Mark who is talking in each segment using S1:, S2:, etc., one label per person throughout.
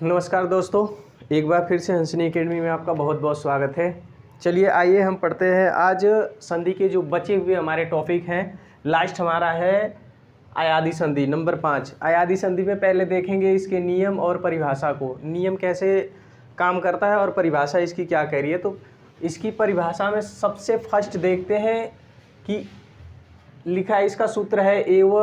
S1: नमस्कार दोस्तों, एक बार फिर से हंसनी एकेडमी में आपका बहुत बहुत स्वागत है। चलिए आइए हम पढ़ते हैं। आज संधि के जो बचे हुए हमारे टॉपिक हैं, लास्ट हमारा है अयादी संधि नंबर 5। अयादी संधि में पहले देखेंगे इसके नियम और परिभाषा को, नियम कैसे काम करता है और परिभाषा इसकी क्या कह रही है। तो इसकी परिभाषा में सबसे फर्स्ट देखते हैं कि लिखा है, इसका सूत्र है एव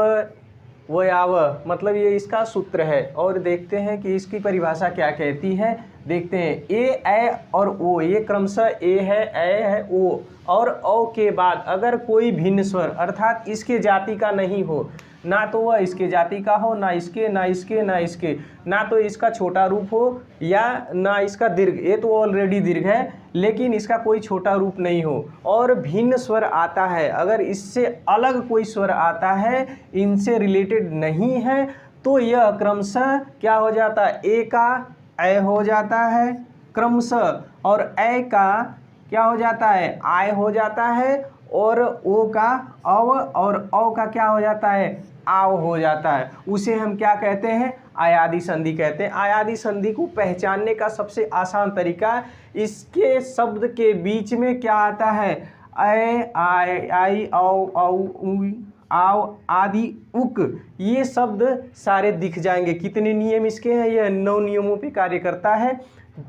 S1: वयाव, मतलब ये इसका सूत्र है। और देखते हैं कि इसकी परिभाषा क्या कहती है। देखते हैं ए और ओ, ये क्रमशः ए है ओ, और ओ के बाद अगर कोई भिन्न स्वर अर्थात इसके जाति का नहीं हो, ना तो वह इसके जाति का हो, ना इसके ना तो इसका छोटा रूप हो या ना इसका दीर्घ, ये तो ऑलरेडी दीर्घ है लेकिन इसका कोई छोटा रूप नहीं हो, और भिन्न स्वर आता है, अगर इससे अलग कोई स्वर आता है, इनसे रिलेटेड नहीं है, तो यह क्रमशः क्या हो जाता है, ए का ए हो जाता है क्रमशः, और ए का क्या हो जाता है, आय हो जाता है, और ओ का अव, और औ का क्या हो जाता है, आव हो जाता है। उसे हम क्या कहते हैं, अयादी संधि कहते हैं। अयादी संधि को पहचानने का सबसे आसान तरीका, इसके शब्द के बीच में क्या आता है, ऐ आय आई औ औ उ आव आदि उक, ये शब्द सारे दिख जाएंगे। कितने नियम इसके हैं, यह 9 नियमों पे कार्य करता है।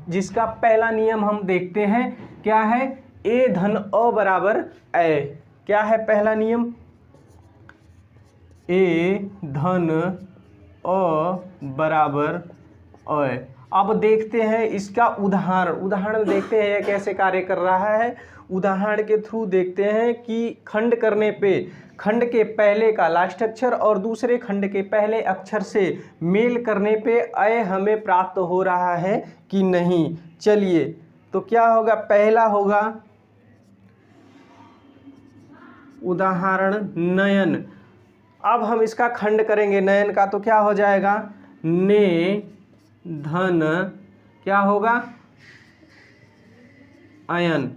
S1: जिसका पहला नियम हम देखते हैं, क्या है, ए धन अ बराबर ए। क्या है पहला नियम, ए धन अ बराबर अ। अब देखते हैं इसका उदाहरण देखते हैं यह कैसे कार्य कर रहा है। उदाहरण के थ्रू देखते हैं कि खंड करने पे खंड के पहले का लास्ट अक्षर और दूसरे खंड के पहले अक्षर से मेल करने पे अय हमें प्राप्त हो रहा है कि नहीं। चलिए तो क्या होगा, पहला होगा उदाहरण नयन। अब हम इसका खंड करेंगे नयन का, तो क्या हो जाएगा, ने धन क्या होगा, अयन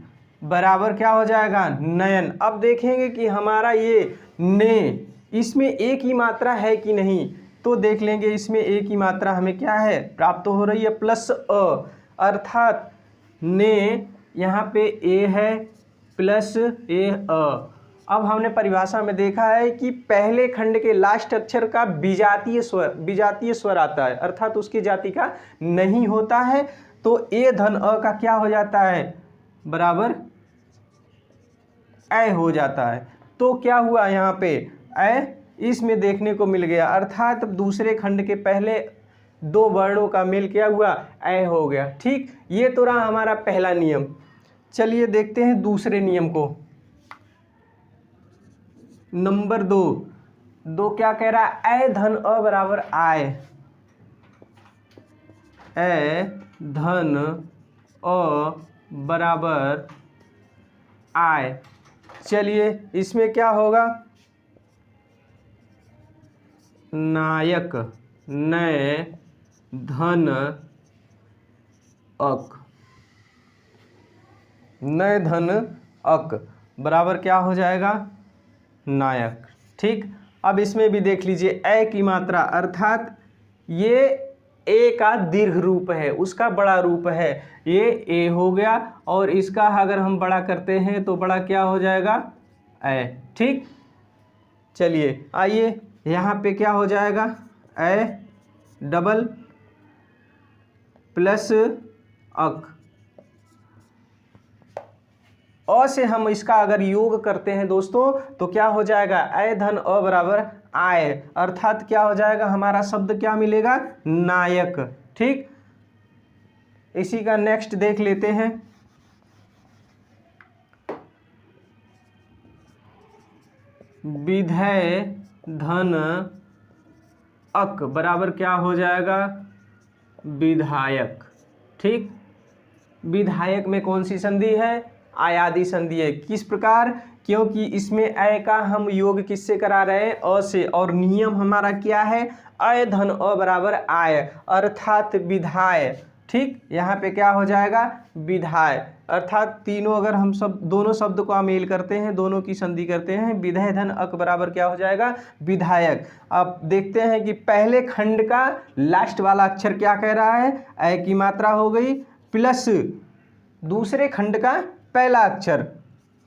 S1: बराबर क्या हो जाएगा, नयन। अब देखेंगे कि हमारा ये ने, इसमें एक ही मात्रा है कि नहीं, तो देख लेंगे इसमें एक ही मात्रा हमें क्या है प्राप्त हो रही है, प्लस अ, अर्थात ने यहाँ पे ए है प्लस ए अ। अब हमने परिभाषा में देखा है कि पहले खंड के लास्ट अक्षर का विजातीय स्वर आता है, अर्थात उसकी जाति का नहीं होता है, तो ए धन अ का क्या हो जाता है, बराबर ए हो जाता है। तो क्या हुआ यहाँ पे, ए इसमें देखने को मिल गया, अर्थात दूसरे खंड के पहले 2 वर्णों का मेल क्या हुआ, ए हो गया। ठीक, ये तो रहा हमारा पहला नियम। चलिए देखते हैं दूसरे नियम को, नंबर 2 क्या कह रहा है, ए धन अ बराबर आय, ए धन अ बराबर आय। चलिए इसमें क्या होगा, नायक नय धन अक, नय धन अक बराबर क्या हो जाएगा, नायक। ठीक, अब इसमें भी देख लीजिए ए की मात्रा, अर्थात ये ए का दीर्घ रूप है, उसका बड़ा रूप है, ये ए हो गया, और इसका अगर हम बड़ा करते हैं तो बड़ा क्या हो जाएगा, ए। ठीक, चलिए आइए यहाँ पे क्या हो जाएगा, ए डबल प्लस अक, अ से हम इसका अगर योग करते हैं दोस्तों तो क्या हो जाएगा, ए धन अ बराबर आय, अर्थात क्या हो जाएगा, हमारा शब्द क्या मिलेगा, नायक। ठीक, इसी का नेक्स्ट देख लेते हैं, विधेय धन अक बराबर क्या हो जाएगा, विधायक। ठीक, विधायक में कौन सी संधि है, अयादी संधि है। किस प्रकार, क्योंकि इसमें ए का हम योग किससे करा रहे हैं, अ से, और नियम हमारा क्या है, अ धन अ बराबर आय, अर्थात विधाय। ठीक, यहाँ पे क्या हो जाएगा विधाय, अर्थात तीनों अगर हम सब दोनों शब्द को अमेल करते हैं, दोनों की संधि करते हैं, विधेय धन अक बराबर क्या हो जाएगा विधायक। अब देखते हैं कि पहले खंड का लास्ट वाला अक्षर क्या कह रहा है, अ की मात्रा हो गई प्लस दूसरे खंड का पहला अक्षर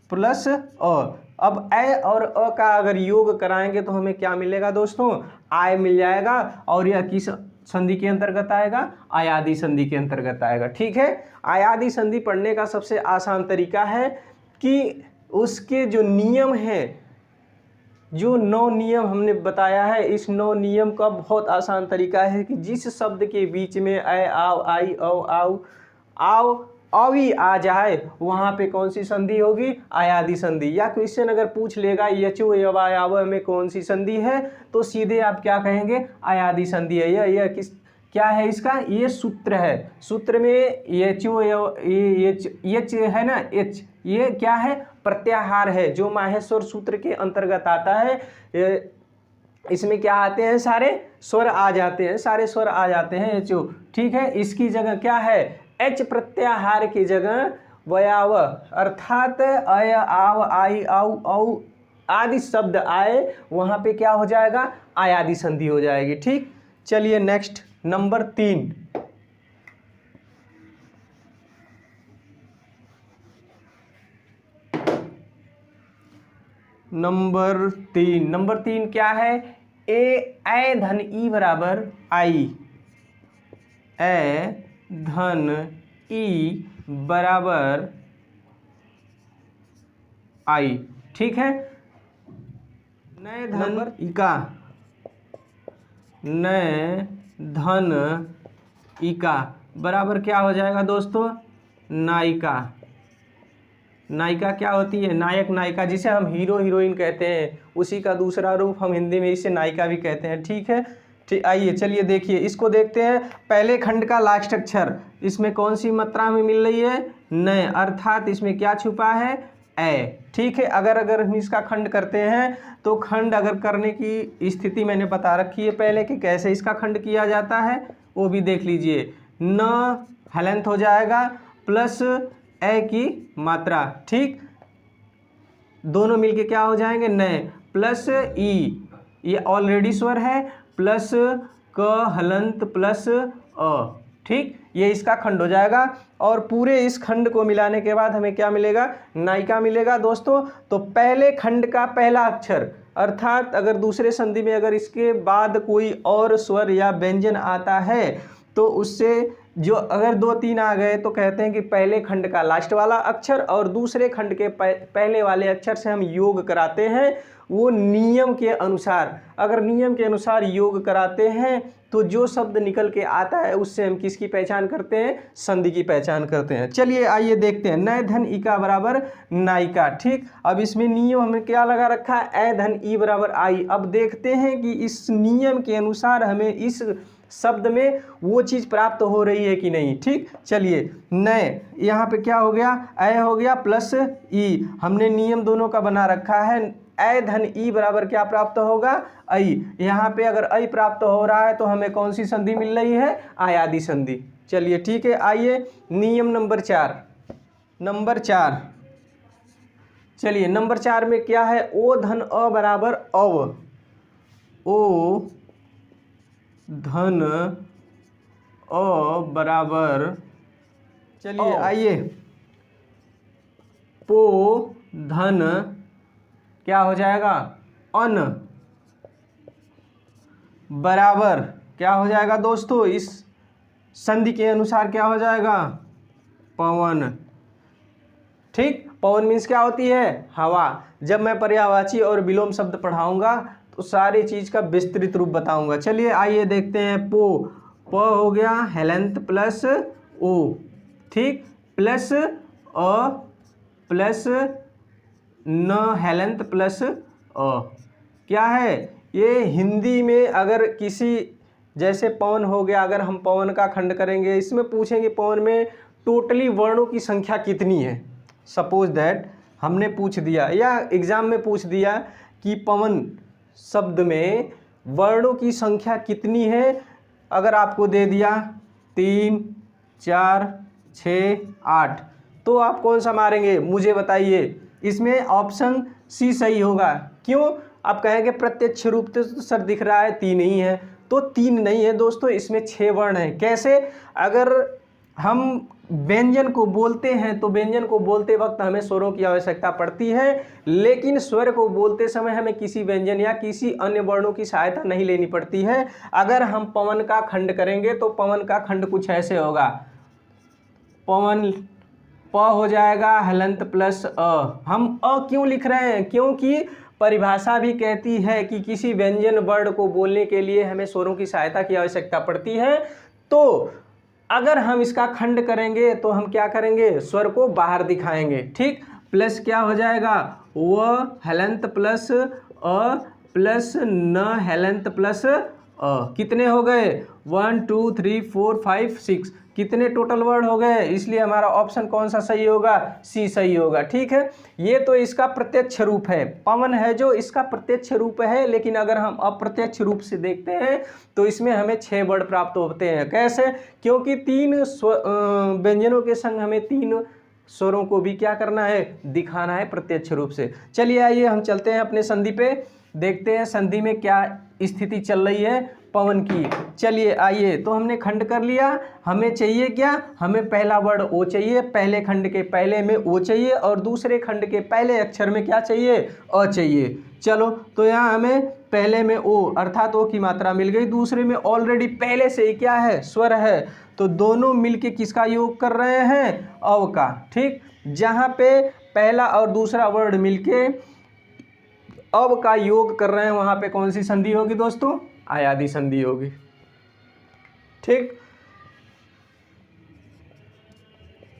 S1: प्लस अ। अब ए और अ का अगर योग कराएंगे तो हमें क्या मिलेगा दोस्तों, आय मिल जाएगा, और यह किस संधि के अंतर्गत आएगा, आयादी संधि के अंतर्गत आएगा। ठीक है, आयादी संधि पढ़ने का सबसे आसान तरीका है कि उसके जो नियम है, जो 9 नियम हमने बताया है, इस 9 नियम का बहुत आसान तरीका है कि जिस शब्द के बीच में ऐ आओ आई औ आओ आओ अवी आ जाए वहाँ पे कौन सी संधि होगी, आयादी संधि। या क्वेश्चन अगर पूछ लेगा यचो यवायाव में कौन सी संधि है, तो सीधे आप क्या कहेंगे, आयादी संधि है। यह किस क्या है इसका, ये सूत्र है। सूत्र में यचो यच है ना, एच ये क्या है, प्रत्याहार है, जो माहेश्वर सूत्र के अंतर्गत आता है। इसमें क्या आते हैं, सारे स्वर आ जाते हैं, सारे स्वर आ जाते हैं एचो। ठीक है, इसकी जगह क्या है, एच प्रत्याहार की जगह वयाव, अर्थात अय आव आई औ औ आदि शब्द आए वहाँ पे क्या हो जाएगा, आयादी संधि हो जाएगी। ठीक, चलिए नेक्स्ट नंबर 3। नंबर 3 क्या है, ए धन ई बराबर आई, ए धन ई बराबर आई। ठीक है, नए धन इका, नए धन इका बराबर क्या हो जाएगा दोस्तों, नायिका। नायिका क्या होती है, नायक नायिका, जिसे हम हीरो हीरोइन कहते हैं, उसी का दूसरा रूप हम हिंदी में इसे नायिका भी कहते हैं। ठीक है, ठीक, आइए चलिए देखिए, इसको देखते हैं। पहले खंड का लास्ट अक्षर, इसमें कौन सी मात्रा में मिल रही है, नए, अर्थात इसमें क्या छुपा है, ए। ठीक है, अगर हम इसका खंड करते हैं तो खंड अगर करने की स्थिति मैंने बता रखी है पहले कि कैसे इसका खंड किया जाता है, वो भी देख लीजिए। न हलंत हो जाएगा प्लस ए की मात्रा, ठीक, दोनों मिलके क्या हो जाएंगे, नए, प्लस ई, ये ऑलरेडी स्वर है, प्लस क हलंत प्लस अ। ठीक, ये इसका खंड हो जाएगा। और पूरे इस खंड को मिलाने के बाद हमें क्या मिलेगा, नायिका मिलेगा दोस्तों। तो पहले खंड का पहला अक्षर, अर्थात अगर दूसरे संधि में अगर इसके बाद कोई और स्वर या व्यंजन आता है तो उससे जो अगर 2-3 आ गए तो कहते हैं कि पहले खंड का लास्ट वाला अक्षर और दूसरे खंड के पहले वाले अक्षर से हम योग कराते हैं। वो नियम के अनुसार, अगर नियम के अनुसार योग कराते हैं तो जो शब्द निकल के आता है उससे हम किसकी पहचान करते हैं, संधि की पहचान करते हैं। चलिए आइए देखते हैं, नए धन इका बराबर नायिका। ठीक, अब इसमें नियम हमने क्या लगा रखा है, ए धन ई बराबर आई। अब देखते हैं कि इस नियम के अनुसार हमें इस शब्द में वो चीज़ प्राप्त हो रही है कि नहीं। ठीक, चलिए, नए यहाँ पे क्या हो गया, ए हो गया प्लस ई, हमने नियम दोनों का बना रखा है। ए धन ई बराबर क्या प्राप्त होगा, आई। यहाँ पे अगर आई प्राप्त हो रहा है तो हमें कौन सी संधि मिल रही है, आयादी संधि। चलिए ठीक है, आइए नियम नंबर 4। चलिए नंबर 4 में क्या है, ओ धन अ बराबर अव, ओ धन अ बराबर, चलिए आइए, पो धन क्या हो जाएगा, अन बराबर क्या हो जाएगा दोस्तों, इस संधि के अनुसार क्या हो जाएगा, पवन। ठीक, पवन मीन्स क्या होती है, हवा। जब मैं पर्यायवाची और विलोम शब्द पढ़ाऊंगा तो सारी चीज़ का विस्तृत रूप बताऊंगा। चलिए आइए देखते हैं, प हो गया हेलंत प्लस ओ, ठीक, प्लस अ प्लस न हेलंत प्लस अ, क्या है ये, हिंदी में अगर किसी जैसे पवन हो गया, अगर हम पवन का खंड करेंगे, इसमें पूछेंगे पवन में टोटली वर्णों की संख्या कितनी है। सपोज दैट हमने पूछ दिया या एग्जाम में पूछ दिया कि पवन शब्द में वर्णों की संख्या कितनी है, अगर आपको दे दिया 3, 4 6 8। तो आप कौन सा मारेंगे मुझे बताइए। इसमें ऑप्शन सी सही होगा। क्यों? आप कहेंगे प्रत्यक्ष रूप से तो सर दिख रहा है 3 ही है, तो 3 नहीं है दोस्तों, इसमें 6 वर्ण हैं। कैसे? अगर हम व्यंजन को बोलते हैं तो व्यंजन को बोलते वक्त हमें स्वरों की आवश्यकता पड़ती है, लेकिन स्वर को बोलते समय हमें किसी व्यंजन या किसी अन्य वर्णों की सहायता नहीं लेनी पड़ती है। अगर हम पवन का खंड करेंगे तो पवन का खंड कुछ ऐसे होगा। पवन प हो जाएगा हलंत प्लस अ। हम अ क्यों लिख रहे हैं? क्योंकि परिभाषा भी कहती है कि किसी व्यंजन वर्ण को बोलने के लिए हमें स्वरों की सहायता की आवश्यकता पड़ती है। तो अगर हम इसका खंड करेंगे तो हम क्या करेंगे? स्वर को बाहर दिखाएंगे। ठीक, प्लस क्या हो जाएगा? व हलंत प्लस अ प्लस न हलंत प्लस अ। कितने हो गए? 1 2 3 4 5 6। कितने टोटल वर्ड हो गए? इसलिए हमारा ऑप्शन कौन सा सही होगा? सी सही होगा। ठीक है, ये तो इसका प्रत्यक्ष रूप है। पवन है जो इसका प्रत्यक्ष रूप है, लेकिन अगर हम अप्रत्यक्ष रूप से देखते हैं तो इसमें हमें 6 वर्ड प्राप्त होते हैं। कैसे? क्योंकि 3 व्यंजनों के संग हमें 3 स्वरों को भी क्या करना है? दिखाना है प्रत्यक्ष रूप से। चलिए आइए हम चलते हैं अपने संधि पे, देखते हैं संधि में क्या स्थिति चल रही है पवन की। चलिए आइए, तो हमने खंड कर लिया। हमें चाहिए क्या? हमें पहला वर्ड ओ चाहिए, पहले खंड के पहले में ओ चाहिए और दूसरे खंड के पहले अक्षर में क्या चाहिए? अ चाहिए। चलो, तो यहाँ हमें पहले में ओ अर्थात ओ की मात्रा मिल गई, दूसरे में ऑलरेडी पहले से ही क्या है? स्वर है। तो दोनों मिलके किसका योग कर रहे हैं? अव का। ठीक, जहाँ पे पहला और दूसरा वर्ड मिलके अव का योग कर रहे हैं वहाँ पे कौन सी संधि होगी दोस्तों? आयादी संधि होगी। ठीक,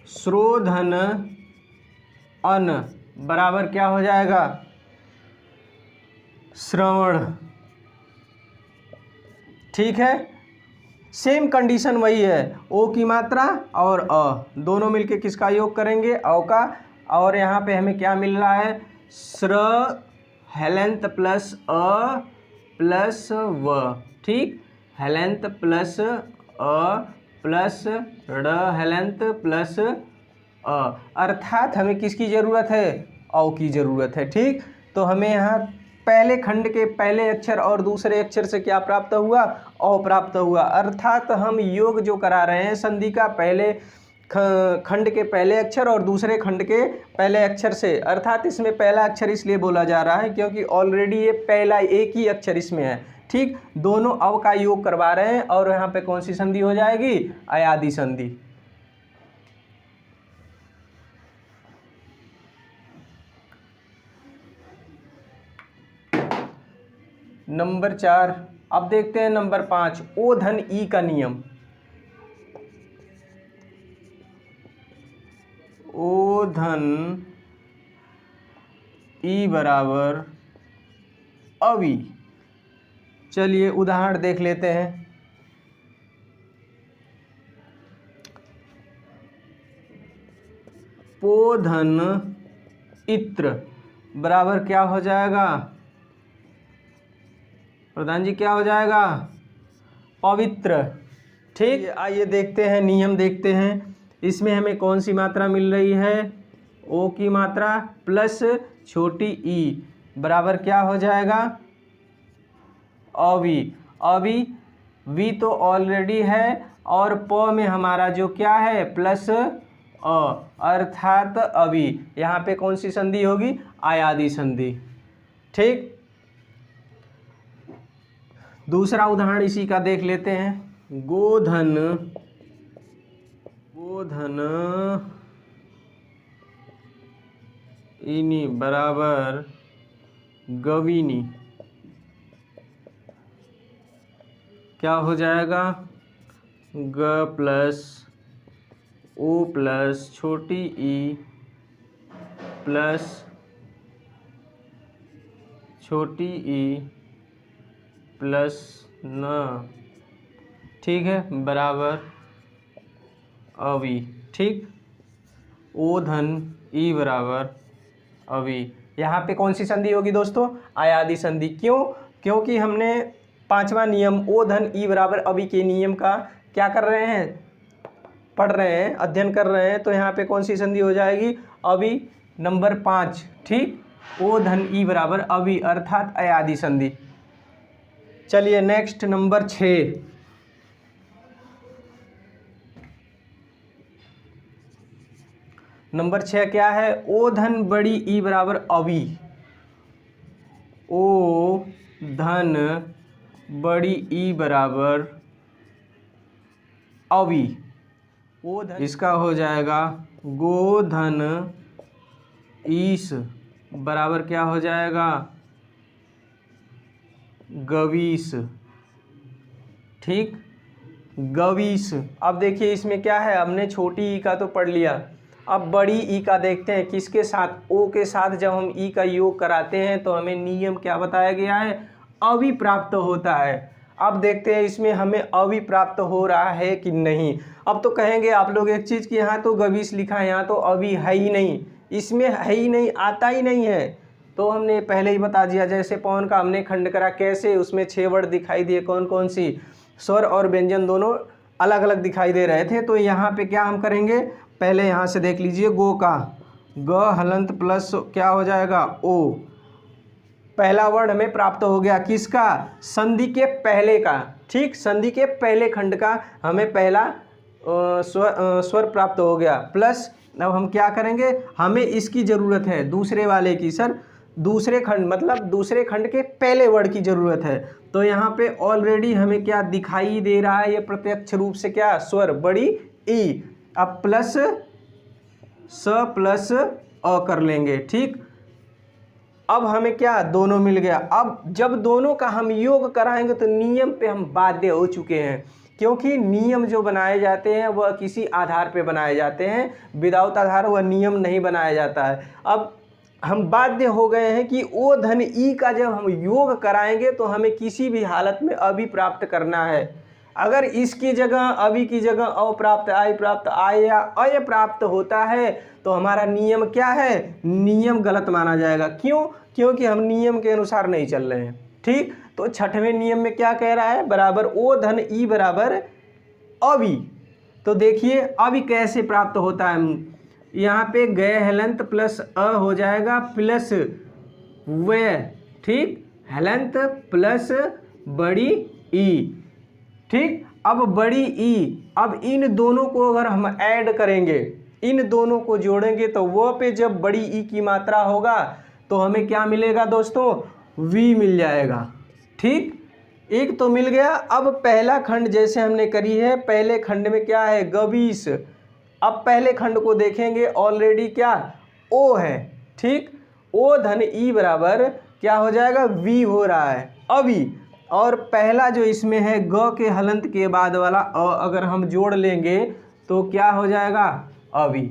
S1: श्रोधन अन बराबर क्या हो जाएगा? श्रवण। ठीक है, सेम कंडीशन वही है। ओ की मात्रा और अ दोनों मिलके किसका योग करेंगे? अव का। और यहाँ पे हमें क्या मिल रहा है? श्र हलंत प्लस अ प्लस व। ठीक, हलंत प्लस अ प्लस ड़ हलंत प्लस अ, अर्थात हमें किसकी ज़रूरत है? औ की ज़रूरत है। ठीक, तो हमें यहाँ पहले खंड के पहले अक्षर और दूसरे अक्षर से क्या प्राप्त हुआ? औ प्राप्त हुआ। अर्थात हम योग जो करा रहे हैं संधि का पहले खंड के पहले अक्षर और दूसरे खंड के पहले अक्षर से, अर्थात इसमें पहला अक्षर इसलिए बोला जा रहा है क्योंकि ऑलरेडी ये पहला एक ही अक्षर इसमें है। ठीक, दोनों अव का योग करवा रहे हैं और यहाँ पे कौन सी संधि हो जाएगी? अयादी संधि। नंबर 4। अब देखते हैं नंबर 5, ओ धन ई का नियम। ओ धन ई बराबर अवी। चलिए उदाहरण देख लेते हैं। पो धन इत्र बराबर क्या हो जाएगा प्रधान जी? क्या हो जाएगा? पवित्र। ठीक, आइए देखते हैं, नियम देखते हैं। इसमें हमें कौन सी मात्रा मिल रही है? ओ की मात्रा प्लस छोटी ई बराबर क्या हो जाएगा? अवी। अवी, वी तो ऑलरेडी है और प में हमारा जो क्या है? प्लस अ, अर्थात अवी। यहाँ पे कौन सी संधि होगी? आयादी संधि। ठीक, दूसरा उदाहरण इसी का देख लेते हैं। गोधन इनी बराबर गविनी। क्या हो जाएगा? ग प्लस ओ प्लस छोटी ई प्लस छोटी ई प्लस न। ठीक है, बराबर अवी। ठीक, ओ धन ई बराबर अवी। यहाँ पे कौन सी संधि होगी दोस्तों? आयादी संधि। क्यों? क्योंकि हमने 5वां नियम ओ धन ई बराबर अवी के नियम का क्या कर रहे हैं? पढ़ रहे हैं, अध्ययन कर रहे हैं, तो यहाँ पे कौन सी संधि हो जाएगी? अवि नंबर 5, ठीक। ओ धन ई बराबर अवि अर्थात अयादि संधि। चलिए नेक्स्ट नंबर 6। नंबर 6 क्या है? ओ धन बड़ी ई बराबर अवि। ओ धन बड़ी ई बराबर अवि। ओ धन इसका हो जाएगा गो धन ईस बराबर क्या हो जाएगा? गवीस, ठीक, गवीस। अब देखिए इसमें क्या है, हमने छोटी ई का तो पढ़ लिया, अब बड़ी ई का देखते हैं। किसके साथ? ओ के साथ जब हम ई का योग कराते हैं तो हमें नियम क्या बताया गया है? अवि प्राप्त होता है। अब देखते हैं इसमें हमें अवि प्राप्त हो रहा है कि नहीं। अब तो कहेंगे आप लोग एक चीज़ कि यहाँ तो गवीस लिखा है, यहाँ तो अवि है ही नहीं, इसमें है ही नहीं, आता ही नहीं है। तो हमने पहले ही बता दिया, जैसे पवन का हमने खंड करा कैसे, उसमें 6 वर्ड दिखाई दिए, कौन कौन सी? स्वर और व्यंजन दोनों अलग अलग दिखाई दे रहे थे। तो यहाँ पे क्या हम करेंगे, पहले यहाँ से देख लीजिए, गो का ग हलंत प्लस क्या हो जाएगा? ओ। पहला वर्ड हमें प्राप्त हो गया, किसका? संधि के पहले का, ठीक, संधि के पहले खंड का हमें पहला स्वर प्राप्त हो गया। प्लस अब हम क्या करेंगे, हमें इसकी ज़रूरत है दूसरे वाले की। सर दूसरे खंड मतलब दूसरे खंड के पहले वर्ड की ज़रूरत है। तो यहाँ पे ऑलरेडी हमें क्या दिखाई दे रहा है? ये प्रत्यक्ष रूप से क्या? स्वर बड़ी ई। अब प्लस स प्लस अ कर लेंगे, ठीक। अब हमें क्या? दोनों मिल गया। अब जब दोनों का हम योग कराएंगे तो नियम पे हम बाध्य हो चुके हैं, क्योंकि नियम जो बनाए जाते हैं वह किसी आधार पे बनाए जाते हैं, विदाउट आधार वह नियम नहीं बनाया जाता है। अब हम बाध्य हो गए हैं कि ओ धन ई का जब हम योग कराएंगे तो हमें किसी भी हालत में अवि प्राप्त करना है। अगर इसकी जगह अवि की जगह अप्राप्त, आई प्राप्त, आय या अय प्राप्त होता है तो हमारा नियम क्या है? नियम गलत माना जाएगा। क्यों? क्योंकि हम नियम के अनुसार नहीं चल रहे हैं, ठीक। तो छठवें नियम में क्या कह रहा है? बराबर ओ धन ई बराबर अवि। तो देखिए अवि कैसे प्राप्त होता है, यहाँ पे गए हलंत प्लस अ हो जाएगा प्लस वे, ठीक, हलंत प्लस बड़ी ई, ठीक। अब बड़ी ई, अब इन दोनों को अगर हम ऐड करेंगे, इन दोनों को जोड़ेंगे तो वो पे जब बड़ी ई की मात्रा होगा तो हमें क्या मिलेगा दोस्तों? वी मिल जाएगा, ठीक। एक तो मिल गया। अब पहला खंड जैसे हमने करी है, पहले खंड में क्या है? गवीस। अब पहले खंड को देखेंगे, ऑलरेडी क्या? ओ है, ठीक। ओ धन ई बराबर क्या हो जाएगा? वी हो रहा है अवि। और पहला जो इसमें है ग के हलंत के बाद वाला अ अगर हम जोड़ लेंगे तो क्या हो जाएगा? अवि,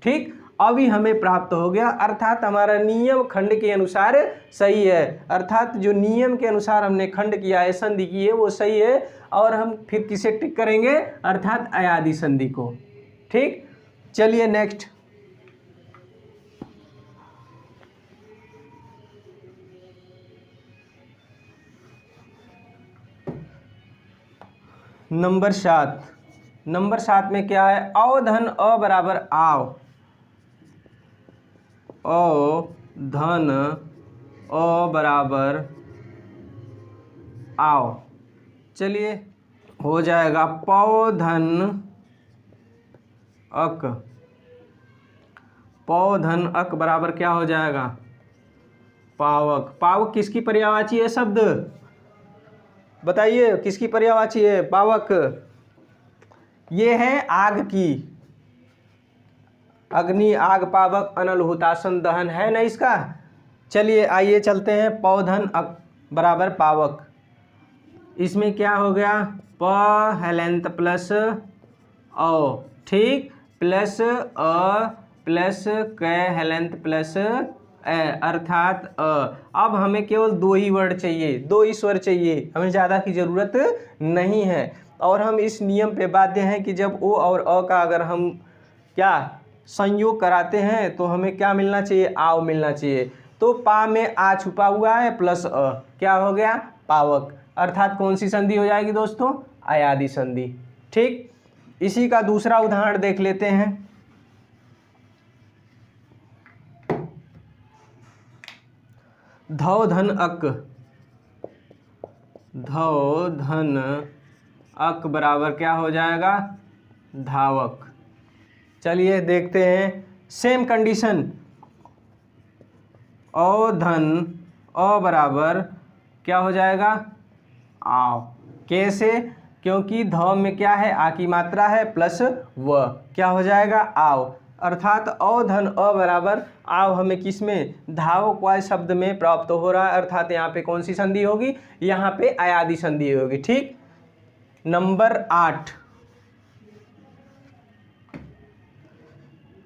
S1: ठीक। अवि हमें प्राप्त हो गया, अर्थात हमारा नियम खंड के अनुसार सही है। अर्थात जो नियम के अनुसार हमने खंड किया है, संधि की है, वो सही है। और हम फिर किसे टिक करेंगे? अर्थात अयादि संधि को, ठीक। चलिए नेक्स्ट। नंबर 7। नंबर 7 में क्या है? औ धन अ बराबर आव। औ धन अ बराबर आव। चलिए हो जाएगा पौ धन अक। पौ धन अक बराबर क्या हो जाएगा? पावक। पावक किसकी पर्यायवाची है शब्द? बताइए किसकी पर्यायवाची है पावक? ये है आग की। अग्नि, आग, पावक, अनल, हुतासन, दहन है ना इसका। चलिए आइए चलते हैं। पौधन अक बराबर पावक। इसमें क्या हो गया? प हलंत प्लस औ, ठीक, प्लस अ प्लस क हलंत प्लस अर्थात अब हमें केवल 2 ही वर्ड चाहिए, 2 ही स्वर चाहिए, हमें ज़्यादा की ज़रूरत नहीं है। और हम इस नियम पे बाध्य हैं कि जब ओ और अ का अगर हम क्या संयोग कराते हैं तो हमें क्या मिलना चाहिए? आव मिलना चाहिए। तो पा में आ छुपा हुआ है प्लस अ, क्या हो गया? पावक। अर्थात कौन सी संधि हो जाएगी दोस्तों? अयादि संधि, ठीक। इसी का दूसरा उदाहरण देख लेते हैं। धौ धन अक, धौ धन अक बराबर क्या हो जाएगा, धावक। चलिए देखते हैं, सेम कंडीशन, औ धन अ बराबर क्या हो जाएगा, आओ। कैसे, क्योंकि धौ में क्या है, आ की मात्रा है प्लस व, क्या हो जाएगा, आओ। अर्थात औ धन अ बराबर आओ हमें किस में, धावक वाले शब्द में प्राप्त हो रहा है। अर्थात यहाँ पे कौन सी संधि होगी, यहाँ पे अयादि संधि होगी। ठीक, नंबर 8।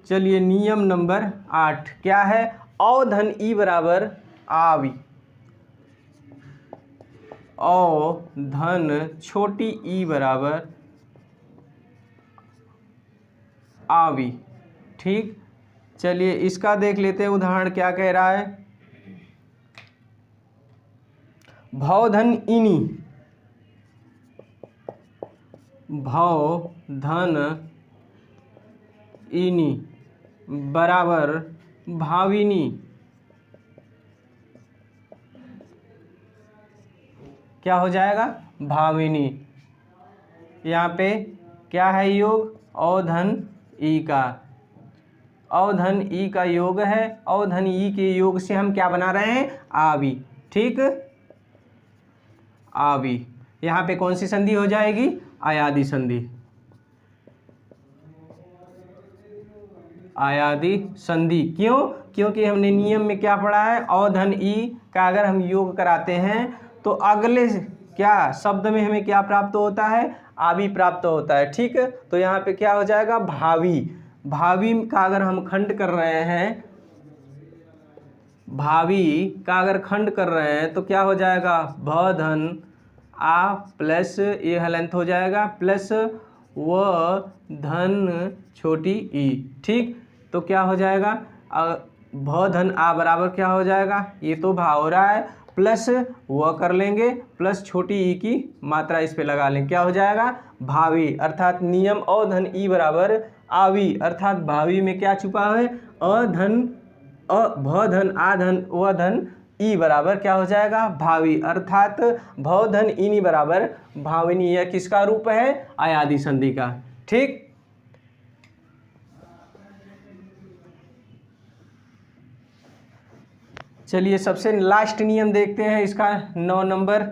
S1: चलिए नियम नंबर 8 क्या है, औ धन ई बराबर आवी, औ धन छोटी ई बराबर आवी। ठीक, चलिए इसका देख लेते हैं उदाहरण क्या कह रहा है। भौ धन इनी, भौ धन इनी बराबर भाविनी, क्या हो जाएगा, भाविनी। यहाँ पे क्या है योग, औ धन ई का, औ धन ई का योग है, औ धन ई के योग से हम क्या बना रहे हैं, आवी। ठीक, आवी। यहाँ पे कौन सी संधि हो जाएगी, अयादि संधि, अयादि संधि। क्यों, क्योंकि हमने नियम में क्या पढ़ा है, औ धन ई का अगर हम योग कराते हैं तो अगले क्या शब्द में हमें क्या प्राप्त होता है, आवी प्राप्त होता है। ठीक, तो यहाँ पे क्या हो जाएगा, भावी। भावी का अगर हम खंड कर रहे हैं, भावी का अगर खंड कर रहे हैं तो क्या हो जाएगा, भ धन आ प्लस ये हलंत हो जाएगा प्लस व धन छोटी ई। ठीक, तो क्या हो जाएगा, भ धन आ बराबर क्या हो जाएगा, ये तो भा हो रहा है, प्लस व कर लेंगे प्लस छोटी ई की मात्रा इस पे लगा लेंगे, क्या हो जाएगा, भावी। अर्थात नियम औ धन ई बराबर आवी, अर्थात भावी में क्या छुपा है, अ धन भ धन आ धन व धन ई बराबर क्या हो जाएगा, भावी। अर्थात भव धन इनी बराबर भाविनी। यह किसका रूप है, अयादि संधि का। ठीक, चलिए सबसे लास्ट नियम देखते हैं इसका, 9 नंबर।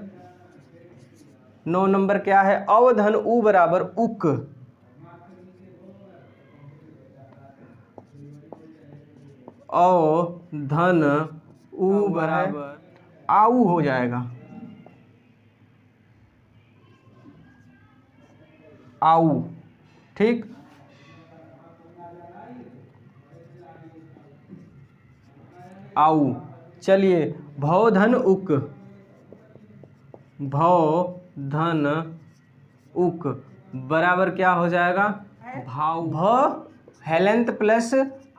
S1: 9 नंबर क्या है, अव धन उ बराबर उक, औ धन उ बराबर आऊ हो जाएगा, आऊ। ठीक, आऊ। चलिए भव धन उक, भव धन उक बराबर क्या हो जाएगा, भाव। भ हेलंत प्लस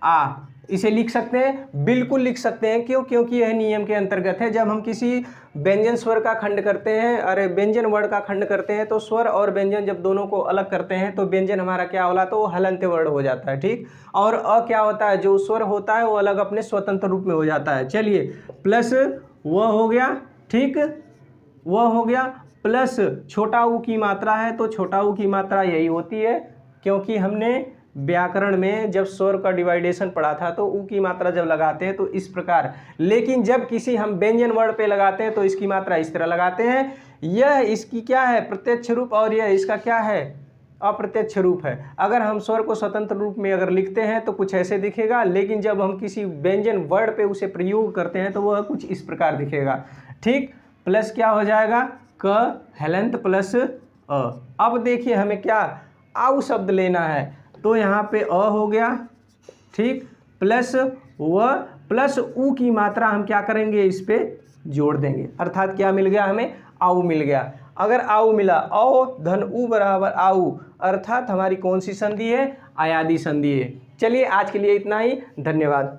S1: आ, इसे लिख सकते हैं, बिल्कुल लिख सकते हैं। क्यों, क्योंकि यह नियम के अंतर्गत है। जब हम किसी व्यंजन स्वर का खंड करते हैं, अरे व्यंजन वर्ण का खंड करते हैं, तो स्वर और व्यंजन जब दोनों को अलग करते हैं तो व्यंजन हमारा क्या होला, तो वो हलंत वर्ण हो जाता है। ठीक, और अ क्या होता है, जो स्वर होता है वो अलग अपने स्वतंत्र रूप में हो जाता है। चलिए प्लस वह हो गया, ठीक, वह हो गया, प्लस छोटा ऊ की मात्रा है तो छोटा ऊ की मात्रा यही होती है, क्योंकि हमने व्याकरण में जब स्वर का डिवाइडेशन पढ़ा था तो ऊ की मात्रा जब लगाते हैं तो इस प्रकार, लेकिन जब किसी हम व्यंजन वर्ण पे लगाते हैं तो इसकी मात्रा इस तरह लगाते हैं। यह इसकी क्या है, प्रत्यक्ष रूप, और यह इसका क्या है, अप्रत्यक्ष रूप है। अगर हम स्वर को स्वतंत्र रूप में अगर लिखते हैं तो कुछ ऐसे दिखेगा, लेकिन जब हम किसी व्यंजन वर्ण पे उसे प्रयोग करते हैं तो वह कुछ इस प्रकार दिखेगा। ठीक, प्लस क्या हो जाएगा, क हलंत प्लस अ। अब देखिए हमें क्या आउ शब्द लेना है, तो यहाँ पे अ हो गया, ठीक, प्लस व प्लस ऊ की मात्रा हम क्या करेंगे, इस पे जोड़ देंगे। अर्थात क्या मिल गया, हमें आउ मिल गया। अगर आउ मिला, औ धन ऊ बराबर आउ, अर्थात हमारी कौन सी संधि है, अयादि संधि है। चलिए आज के लिए इतना ही, धन्यवाद।